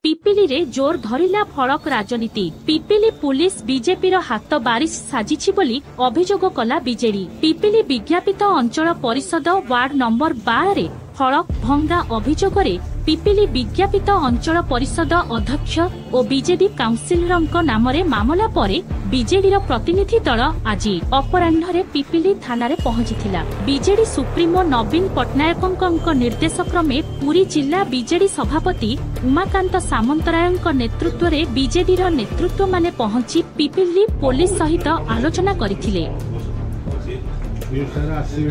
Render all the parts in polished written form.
पिपिली रे जोर धरिला फड़क राजनीति। पिपिली पुलिस बीजेपी रो हाथ बारिश साजिछि बोली अभियोग कला बीजेडी। पिपिली विज्ञापित अंचल परिषद वार्ड नंबर 12 रे फड़क भंगा अभियोग रे पिपिली विज्ञापित अंचल परिषद अध्यक्ष और बीजेडी काउंसिलरଙ୍କ नामरे मामला परे बीजेडी प्रतिनिधि दल आज अपराह्न पिपिली थाना रे पहुंचीथिला। बीजेडी सुप्रीमो नवीन पट्टनायकଙ୍କ निर्देशक्रमे पुरी जिला बीजेडी सभापति उमाकांत सामंतरायଙ୍କ नेतृत्व रे बीजेडी नेतृत्व माने पहुंची पिपिली पुलिस सहित आलोचना करथिले।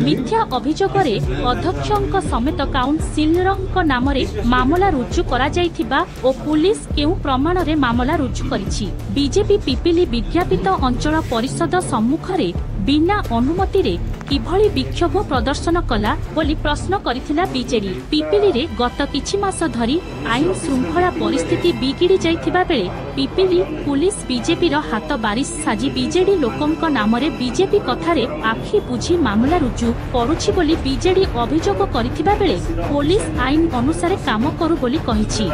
मिथ्या अभियोग रे अध्यक्षଙ୍କ समेत काउंसिलरଙ୍କ नामरे मामला रुजु करा जायथिबा ओ पुलिस केउ प्रमाण रे मामला रुजु करिछि। बीजेपी पिपिली विज्ञापित अंचल परिषद सम्मुख रे बिना अनुमति रे किभली विक्षोभ प्रदर्शन कला बोली प्रश्न करिथिला बीजेडी। पिपिली रे गत किछि मास धरी आईन श्रृंखला परिस्थिति बिगिड़ी जायथिबा बेले पिपिली पुलिस बीजेपी रो हाथ बारिश साजी बीजेडी लोकंक नामरे बीजेपी कथारे आखि बुझी मामला रुजु करूछि बोली बीजेडी अभियोग करिथिबा बेले पुलिस आईन अनुसार काम करू बोली कहिछि।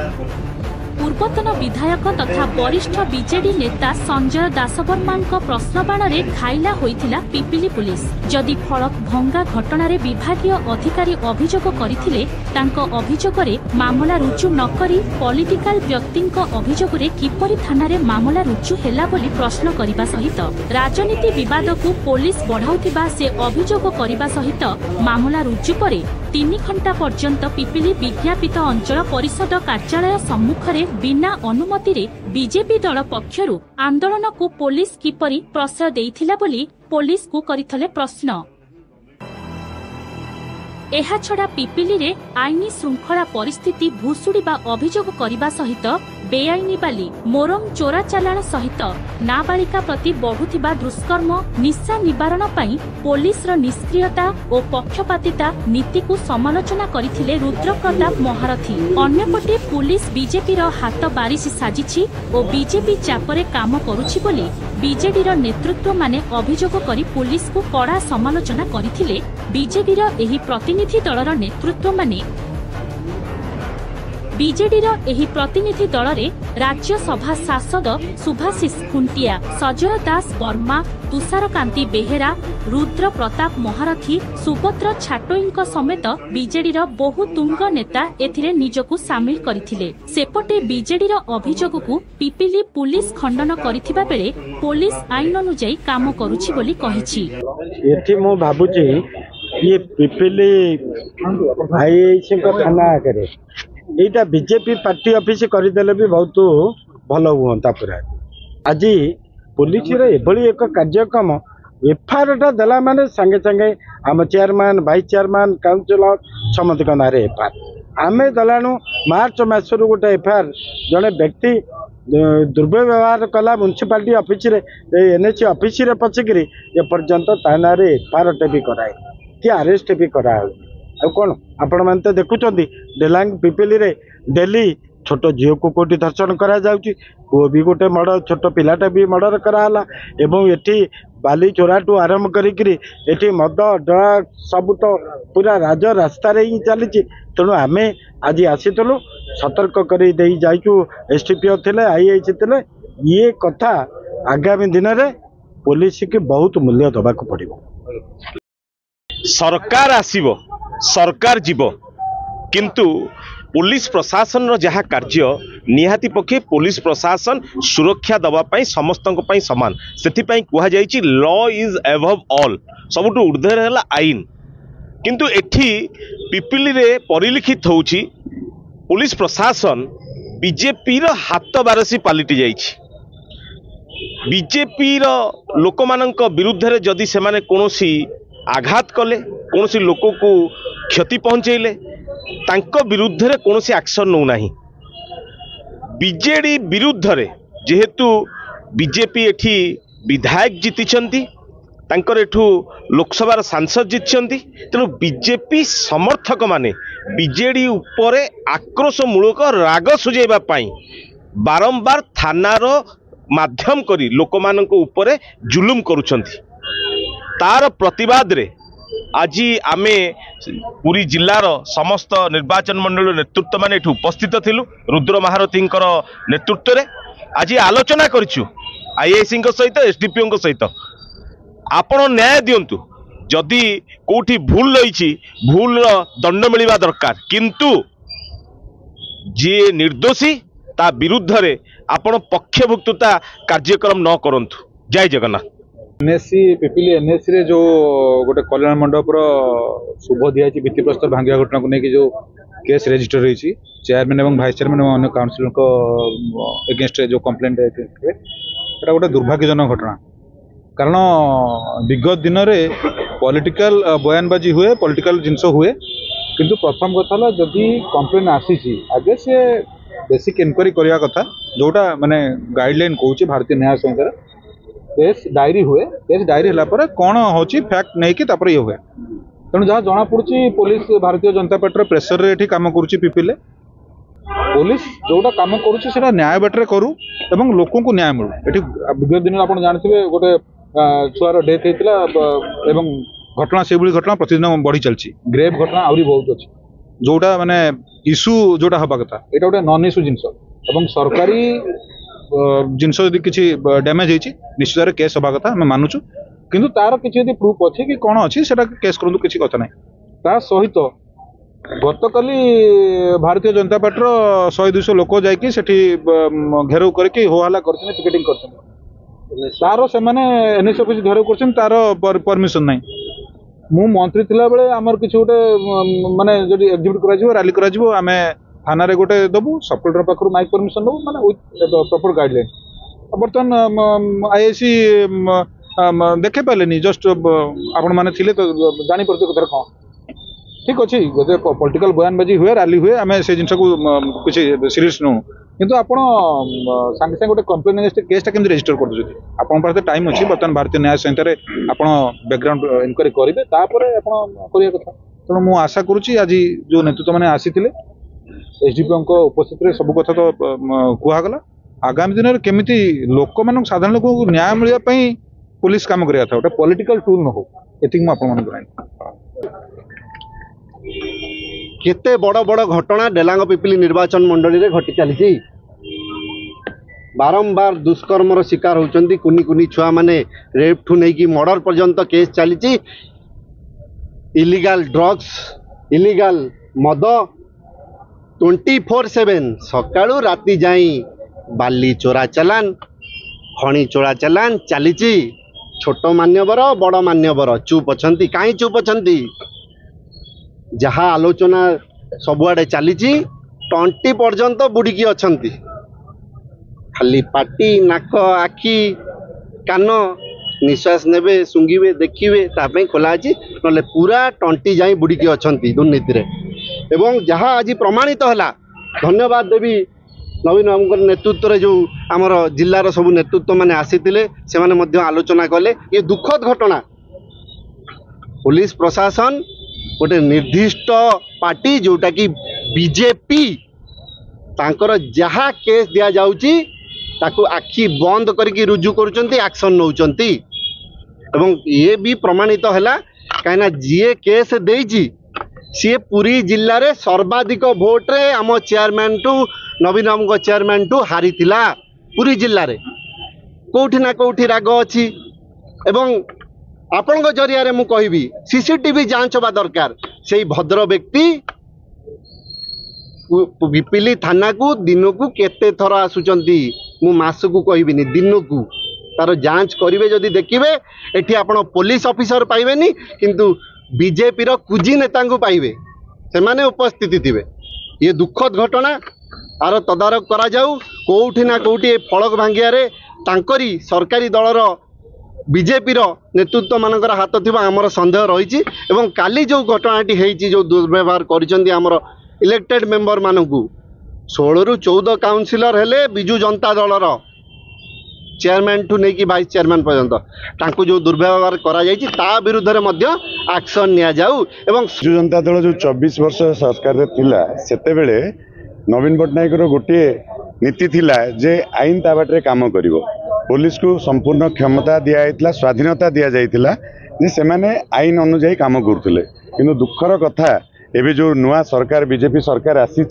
पूर्वतन विधायक तथा वरिष्ठ बीजेडी नेता संजय दासवर्मा प्रश्नबाण रे घाइला होइथिला पिपिली पुलिस। जदि फड़क भंगा घटना रे विभागीय अधिकारी अभियोग करथिले तांको अभियोग रे मामला रुजु न करी पॉलिटिकल व्यक्तिंक अभियोग रे किपरि थाना रे मामला रुजु हेला बोली प्रश्न करिबा सहित राजनीति विवाद को पुलिस बढ़ाउथिबा से अभियोग करिबा सहित मामला रुजु परे 3 घंटा पर्यंत पिपिली विज्ञापित अंचल परिषद कार्यालय सम्मुख रे बिना अनुमति रे बीजेपी दल पक्षरु आंदोलन को पुलिस किपरि प्रश्रय देइथिला बोली पुलिस को करिथले प्रश्न। एहा छड़ा पिपिली रे आईनी श्रृंखला परिस्थिति भूसुड़ीबा अभियोग करिबा सहित बेआईनी बाली मोरम चोरा चालाण सहित नाबालिका प्रति बढ़ुथिबा दुष्कर्म निशा निवारण पई पुलिस रो निष्क्रियता और पक्षपातिता नीति को समालोचना करिथिले रुद्रप्रताप महारथी। अन्यपटे पुलिस बीजेपी रो हाथ बारिश साजिछि और बीजेपी चापरे काम करूछि बोली बीजेडी रो नेतृत्व माने अभियोग करी पुलिस को कड़ा समालोचना करिथिले। बीजेडी रो एही प्रतिनिधि दलर नेतृत्व माने बीजेडी प्रतिनिधि दल रे राज्यसभा सांसद सुभाषिष खुंटिया, सजय दास वर्मा, तुषारकांति बेहेरा, रुद्र प्रताप महारथी, सुभद्र छाटोईଙ୍କ समेत बीजेडी बहु तुंग नेता एथिरे निजकु सामिल करथिले। सेपटे बीजेडी अभियोग को पिपिली पुलिस खंडन करथिबा बेले पुलिस आईन अनुसार काम करूछि बोली कहिछि। एथि मो भाबुछि ये पिपिली आईएसी को थाना करे एटा बीजेपी पार्टी ऑफिस करदेले भी बहुत भल हुआ। पूरा आज पुलिस एभली एक कार्यक्रम एफआईआर देला माने संगे संगे आम चेयरमैन वाइस चेयरमैन काउंसिलर समस्त ना एफआईआर आम दलाणु मार्च मासरू गोटे एफआईआर जड़े व्यक्ति दुर्व्यवहार कला म्युनिसिपालिटी ऑफिस एनएसी ऑफिस पशिक एपर्यंत थाना एफआईआर भी कराए कि अरेस्ट भी कराए। कौन आपण मैंने तो देखुं डेलांग पिपिली रे डेली छोट झील को कोटी धर्षण करा जाउची, पुओ भी गोटे मर्डर छोट पिलाटा भी मर्डर कराला एवं एठी बाली चोराटू आरंभ करी एठी मद ड्रग सब तो पूरा राज रास्ता रे ही चली। तेणु आमे आज आसीलु सतर्क कर जाइचु एसटीपीओ थिले आईआईसी थिले ये कथा आगामी दिन में पुलिस की बहुत मूल्य दबा को पड़ो। सरकार आसीबो सरकार जीव किंतु पुलिस प्रशासन रो जहा कार्य निहाती पक्षे पुलिस प्रशासन सुरक्षा दबा पाई समस्तंक पाई समान सेति पाई कुहा जाईची लॉ इज अबव ऑल सबुटु ऊर्ध्वर हैला आईन। किंतु एठी पिपिली रे परिलिखित होउची पुलिस प्रशासन बीजेपी रो हाथ बारसी पलटि जाईची। बीजेपी रो लोकमानंक विरुद्ध रे जदि सेमाने कोनोसी आघात कले कौन लोक को क्षति पहुंचेले तांको विरुद्ध रे कौन एक्शन नौ नाही। बीजेडी विरुद्ध रे जेहेतु बीजेपी एठी विधायक जीतिचंती तांकर एठू लोकसभा सांसद जीतिचंती तेणु बीजेपी समर्थक माने बीजेडी उपरे आक्रोश मूलक राग सुझाइबा पाई बारंबार थानार माध्यम करी लोकमानंको उपरे जुलुम करुचंती। तार प्रतिवाद रे आज आमे पुरी जिलार समस्त निर्वाचन मंडल नेतृत्व माने एठु उपस्थित थिलु रुद्र महारथी नेतृत्व रे आज आलोचना करिछु आईएएस सहित एसडीपीओ सहित आपण न्याय दियंतु जदि कोठी भूल रही भूल दंड मिलवा दरकार किंतु जी निर्दोषी ता विरुद्ध रे आपण पक्षभुक्तता कार्यक्रम न करंतु। जय जगन्नाथ। एनएससी पिपिली एनएससी रे जो गोटे कल्याण मंडप शुभ दिखाई भित्तिप्रस्तर भांगा घटना को लेकिन जो केस रजिस्टर होती चेयरमैन और भाइस चेयरमैन और अन्य काउंसिलर एगेन्स्ट जो कंप्लेंट एटा गोटे दुर्भाग्यजनक घटना कारण विगत दिन में पॉलिटिकल बयानबाजी हुए पॉलिटिकल जिनस हुए किंतु प्रथम कथा जदि कंप्लेन आसी आगे से बेसिक इनक्वारी करने कथा जोटा माने गाइडलाइन कहूँ भारतीय न्याय संहिता केस डायरी हुए केस डायरी है कौन हो फैक्ट नहीं कि ये हुए तेणु जहाँ जना पड़ी police Bharatiya Janata party pressure रे काम करुच्ची पिपिले पुलिस जोटा काम करुच्ची न्याय बाटर करू एवं लोक को न्याय मिलू ये विगत दिन आप जानते गोटे छुआर डेथ होता एवं घटना से घटना प्रतिदिन बढ़ी चलती ग्रेव घटना आहरी बहुत अच्छी जोटा माने इश्यू जोटा हवा कथा यहाँ गोटे नन इश्यू जिनस एवं सरकारी जिनस यदि किसी डैमेज होती निश्चित भाव केस हवा कथा आम मानुचु किंतु तार किसी यदि प्रूफ अच्छी कि कौन अच्छी से केस करूँ किसी कथा ना ता सहित गतकाली भारतीय जनता पार्टी 100-200 लोक जाकि घेराव करके होहल्ला कर पिकेटिंग कर तार से एनएस ऑफिस घेराव कर तार परमिशन ना मु मंत्री थिला बेले आमर किसी गोटे माने जदि एग्जिक्यूट करा रैली करा आम थाना रे गोटे दबू सब कलेक्टर पाखु माइक परमिशन दबू माने विथ प्रॉपर गाइडलाइन बर्तमान आईएसी देखे पारे जस्ट आपण मैंने थिले तो जानी पड़ते कथार कौन ठीक अच्छे गोटे पॉलिटिकल बयानबाजी हुए रैली हुए आम से जिन किसी सीरीयस नु किंतु आप सांगे सांगे गोटे कंप्लेन अगेंस्ट केसटा केमती रजिस्टर कर दूसरी आपन पास टाइम अच्छी बर्तमान भारतीय न्याय संहिता आप बैकग्राउंड इनक्वारी करेंगे तापर आपरिया कथा तेणु मु आशा करुच्ची आज जो नेतृत्व मैंने आसी एसडीपीओ उपस्थित सब कथा तो कहगला आगामी दिन में केमिति लोक मान साधारण लोक को न्याय मिलने पुलिस काम करा था गोटे पॉलिटिकल टूल न हो ये मुझे केते बड़ बड़ घटना डेलांग पिपिली निर्वाचन मंडली रे घटी चली बारंबार दुष्कर्मर शिकार होती कुनी कुनी छुआ माने रेप ठू नहीं कि मर्डर पर्यंत केस चली इलीगल ड्रग्स इलीगल मद 24/7 सकाळू राति जाई बाली चोरा चलान खणी चोरा चलान चली छोट मान्यवर बड़ मान्यवर चुप अच्छी कहीं चुप अच्छी जहाँ आलोचना सबुआडे चली 20 पर्यंत बुड़िकी अच्छी खाली पाटी नाक आखि कान निश्वास नेबे सुंगिबे देखिबे तापई खोला अछि नले पूरा 20 जाई बुड़िकी अच्छी दुर्नीति रे एवं जहाँ आज प्रमाणित होला धन्यवाद देवी नवीन बाबू नेतृत्व जो आमर जिलार सब नेतृत्व माने आसीतिले से माने मध्य आलोचना कले ये दुखद घटना पुलिस प्रशासन गोटे निर्दिष्ट पार्टी जोटा कि बीजेपी तांकर जहाँ केस दिया जाउची ताकू आखि बंद करके रुजु करुचंती एक्शन नौचंती एवं ये भी प्रमाणित हैला काइना जीए केस देइची सी पूरी जिल्ला रे सर्वाधिक भोट रे आम चेयरमैन टू नवीन बाबू चेयरमैन टू हारी थिला पूरी जिल्ला रे कोठी ना कोठी राग अछि एवं आपण जरिया रे मु कहबी सीसीटीवी जांच होबा दरकार से भद्र व्यक्ति पिपिली थाना को दिन को केते थर आसुचंती मु मास को कहबिनी दिन को तार जांच करिवे जदि देखिबे एठी आपण पुलिस ऑफिसर पाइबेनी किंतु बीजेपी रो कुजी नेता को पाइबे से माने उपस्थिति थिबे ये दुखद घटना आर तदारक करा जाऊ कोठी ना कोठी फलक भांगिया रे तांकरी सरकारी दलर बीजेपी रो नेतृत्व मानकर हाथ थिबा हमर संदेह रही एवं काली जो घटनाटी हेची जो दुर्व्यवहार करिसंती हमर इलेक्टेड मेंबर मानकू 16 रु 14 काउंसिलर हेले बिजू जनता दलर चेयरमैन ठू नहीं कि वाइस चेयरमैन पर्यंत तांकू जो दुर्व्यवहार करा जायछि ता विरुद्ध रे मध्य एक्शन निया जाऊ एवं बिजू जनता दल जो 24 वर्ष सरकार थिला सेते बेले नवीन पट्टनायक गोटे नीति थिला जे आईन ता बाटे काम करिवो पुलिस को संपूर्ण क्षमता दिया स्वाधीनता दि जाइथिला ଯେ ସେମାନେ ଆଇନ ଅନୁଯାୟୀ କାମ କରୁଥିଲେ। କିନ୍ତୁ ଦୁଃଖର କଥା ଏବେ जो नुआ सरकार बीजेपी सरकार आसी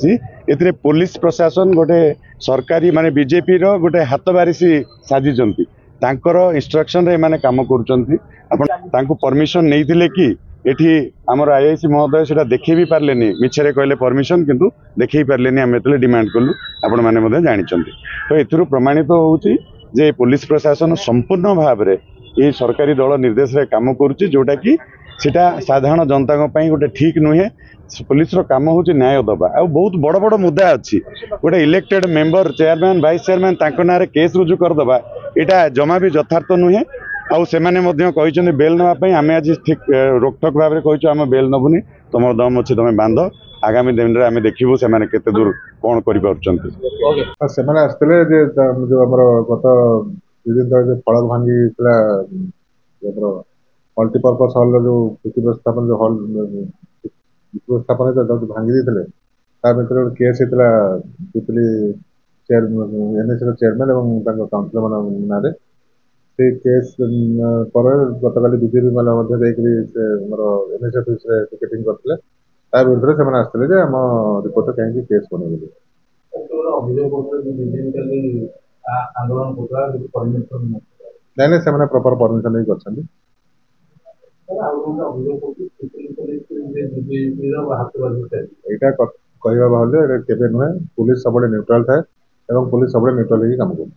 एथिरे पुलिस प्रशासन गोटे सरकारी माने बीजेपी रो गोटे हाथ बारिशी साजिचंती तांकर इंस्ट्रक्शन रे माने काम करूचंती। आपण तांको परमिशन नैथिले कि एठी हमर आईआईसी महोदय सेटा देखै भी पारलेनी मिछरे कहले परमिशन किंतु देखै पारलेनी हम एतले डिमांड कलु आपण माने मध्ये जानिचंती। तो एथिरु प्रमाणित होउची जे पुलिस प्रशासन संपूर्ण भाव रे ये सरकारी दल निर्देश रे काम करूची जोटा कि सेटा साधारण जनता गोटे ठीक नुहे। पुलिस रो काम होची न्याय दबा आ बहुत बड़ बड़ मुद्दा अच्छी गोटे elected member chairman vice chairman तांको नारे केस रुजु कर दबा एटा जमा भी यथार्थ नुहे। आउ सेमाने मध्य कहिसने बेल नवा पई आमे आज ठीक रोकठोक भाव रे कहिचो आमे बेल नबुनी तुमर दम अछि तमे बांध आगामी दिन रे आमे देखिबो सेमाने केते दूर कोन करि पाउचंती। सेमाने आस्तले जे जो हमर गत दिन तक जो फलक भांगी तला हमर मल्टीपर्पस हॉल जो प्रतिस्थापन जो हॉल प्रतिस्थापन भांगी देते भर केस होता पिपली एनएस चेयरमैन और काउंसिलर मान ना से केस पर गतकाली बीजेपी मैंने एनएस ऑफिस पिकेटिंग करते विरुद्ध से आसते आम रिपोर्ट कहीं केस बने नहीं से प्रॉपर परमिशन नहीं कर कहवा भाव केवे नुहे पुलिस सब न्यूट्राल थाए पुलिस सब न्यूट्राल काम कर।